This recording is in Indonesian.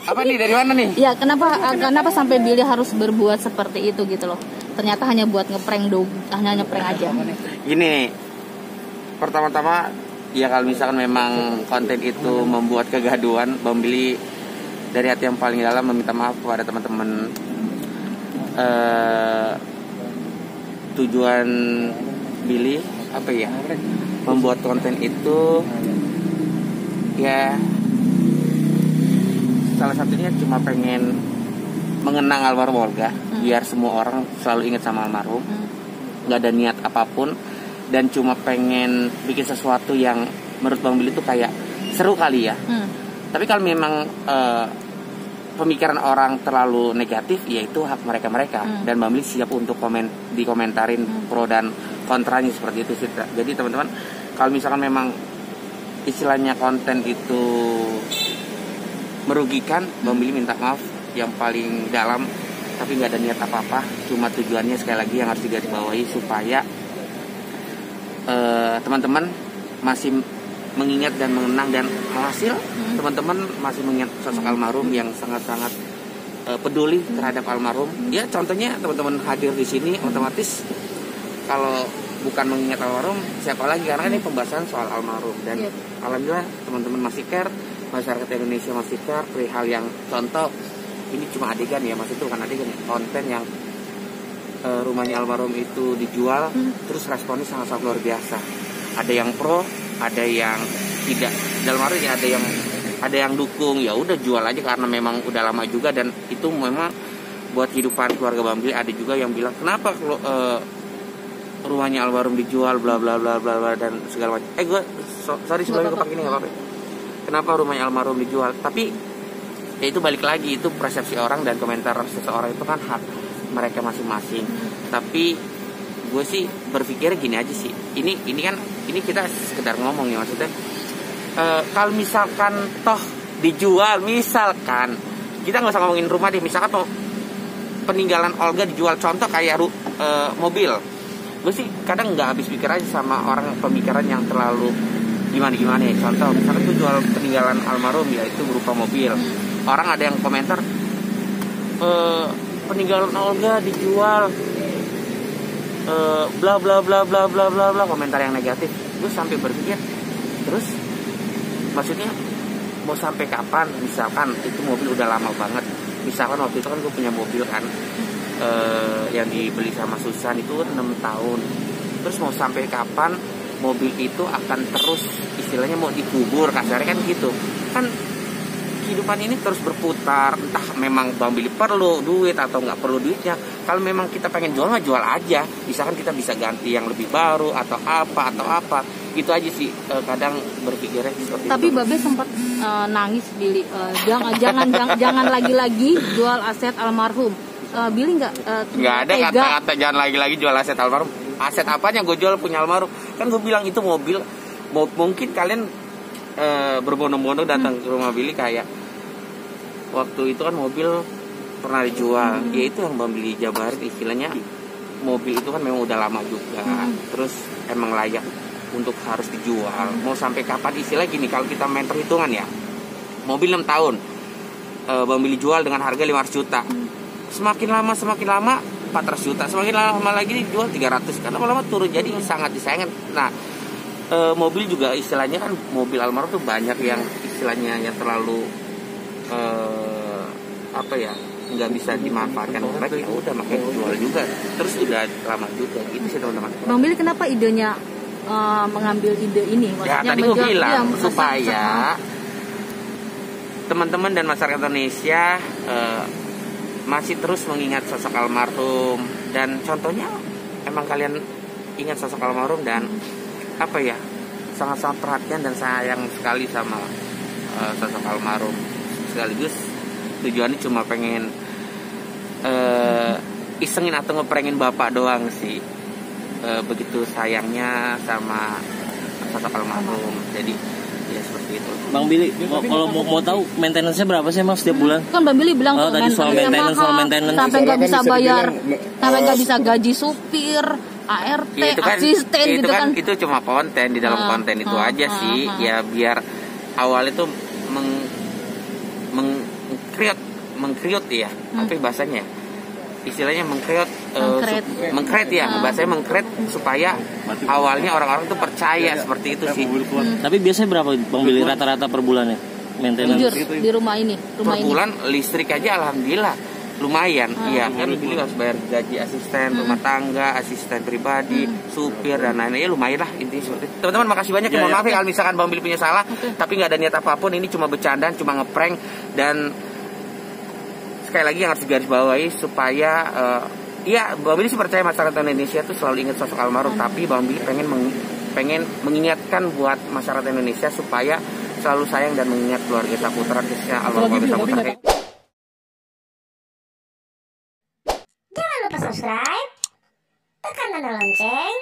Apa nih, dari mana nih? Ya, kenapa sampai Billy harus berbuat seperti itu gitu loh? Ternyata hanya buat ngeprank hanya ngeprank aja. Gini, pertama-tama ya kalau misalkan memang konten itu membuat kegaduhan, Bang Billy dari hati yang paling dalam meminta maaf kepada teman-teman. Tujuan Billy apa ya? Membuat konten itu ya salah satunya cuma pengen mengenang almarhum Olga, biar semua orang selalu ingat sama almarhum. Nggak ada niat apapun dan cuma pengen bikin sesuatu yang menurut Bang Billy itu kayak seru kali ya. Tapi kalau memang pemikiran orang terlalu negatif, ya itu hak mereka. Dan Bang Billy siap untuk dikomentarin pro dan kontranya seperti itu sih. Jadi teman-teman, kalau misalkan memang istilahnya konten itu merugikan, Bang Billy minta maaf yang paling dalam, tapi nggak ada niat apa-apa. Cuma tujuannya sekali lagi yang harus digarisbawahi supaya teman-teman masih mengingat dan mengenang, dan hasil teman-teman masih mengingat sosok almarhum yang sangat-sangat peduli terhadap almarhum. Ya contohnya teman-teman hadir di sini, otomatis kalau bukan mengingat almarhum siapa lagi, karena ini pembahasan soal almarhum. Dan alhamdulillah teman-teman masih care, masyarakat Indonesia masih care perihal yang contoh ini cuma adegan ya, maksud itu bukan adegan ya, konten yang rumahnya almarhum itu dijual, terus responnya sangat-sangat luar biasa. Ada yang pro, ada yang tidak, dalam artinya ada yang dukung, ya udah jual aja karena memang udah lama juga dan itu memang buat kehidupan keluarga Bang Billy. Ada juga yang bilang kenapa kalau rumahnya almarhum dijual bla bla bla bla bla dan segala macam. Gue sorry sebelumnya kepak ini nggak apa-apa. Kenapa rumahnya almarhum dijual? Tapi ya itu balik lagi, itu persepsi orang dan komentar seseorang itu kan hak mereka masing-masing. Tapi gue sih berpikir gini aja sih. Ini kita sekedar ngomong ya, maksudnya. Kalau misalkan toh dijual, misalkan kita nggak usah ngomongin rumah deh, misalkan toh peninggalan Olga dijual, contoh kayak mobil. Gue sih kadang nggak habis pikir aja sama orang pemikiran yang terlalu gimana ya. Contoh misalkan tuh jual peninggalan almarhum, ya itu berupa mobil. Orang ada yang komentar peninggalan Olga dijual, bla bla bla bla bla bla bla, komentar yang negatif. Gue sampai berpikir, terus maksudnya mau sampai kapan? Misalkan itu mobil udah lama banget, misalkan waktu itu kan gue punya mobil kan, yang dibeli sama Susan itu 6 tahun. Terus mau sampai kapan mobil itu akan terus istilahnya mau dikubur, kasarnya kan gitu kan. Kehidupan ini terus berputar, entah memang Bang Billy perlu duit atau nggak perlu duitnya. Kalau memang kita pengen jual mah jual aja, misalkan kita bisa ganti yang lebih baru atau apa itu aja sih. Kadang berpikirnya seperti tapi itu. Babe sempat nangis Billy, jangan lagi-lagi jual aset almarhum. Billy nggak ada kata-kata jangan lagi-lagi jual aset almarhum. Aset apanya gue jual punya almarhum? Kan gue bilang itu mobil. Mungkin kalian berbondong-bondong datang ke rumah Billy, kayak waktu itu kan mobil pernah dijual. Ya itu yang Bang Billy jabarin, istilahnya mobil itu kan memang udah lama juga, terus emang layak untuk harus dijual. Mau sampai kapan, istilah gini, kalau kita main perhitungan ya, mobil 6 tahun Bang Billy jual dengan harga 500 juta. Semakin lama 400 juta, semakin lama lagi dijual 300, karena lama-lama turun, jadi sangat disayangkan. Nah, mobil juga istilahnya kan, mobil almarhum tuh banyak yang istilahnya yang terlalu nggak bisa dimanfaatkan baik, ya udah makanya dijual juga, terus udah lama juga gitu sih teman-teman. Bang Billy kenapa idenya mengambil ide ini? Ya tadi gue bilang supaya teman-teman dan masyarakat Indonesia masih terus mengingat sosok almarhum, dan contohnya emang kalian ingat sosok almarhum dan sangat-sangat perhatian dan sayang sekali sama sosok almarhum. Sekaligus tujuannya cuma pengen isengin atau ngeprengin bapak doang sih, begitu sayangnya sama sosok almarhum. Jadi ya seperti itu. Bang Billy, kalau mau tahu maintenance-nya berapa sih Mas setiap bulan? Kan Bang Billy bilang tadi soal maintenance sampai nggak bisa bayar, sampai nggak bisa gaji supir, ART, Ya, asisten itu gitu kan. itu cuma konten di dalam konten itu aja sih. Ya biar awal itu mengkreat ya. Apa bahasanya? Istilahnya mengkreat ya, bahasanya mengkreat supaya awalnya orang-orang tuh percaya seperti itu sih. Tapi biasanya berapa Bang Billy rata-rata per bulannya maintenance? Jujur di rumah ini, Per bulan listrik aja alhamdulillah lumayan. Iya kan Billy harus bayar gaji asisten rumah tangga, asisten pribadi, supir dan lain-lain. Ya lumayan lah intinya seperti itu. Teman-teman makasih banyak. Mohon maaf ya kalau misalkan Bang Billy punya salah, tapi nggak ada niat apapun. Ini cuma bercandaan, cuma ngeprank. Dan sekali lagi yang harus digarisbawahi supaya ya Bang Billy sih percaya masyarakat Indonesia itu selalu ingat sosok almarhum. Tapi Bang Billy pengen mengingatkan buat masyarakat Indonesia supaya selalu sayang dan mengingat keluarga Saputra, khususnya almarhum Saputra. Jangan lupa subscribe, tekan tanda lonceng,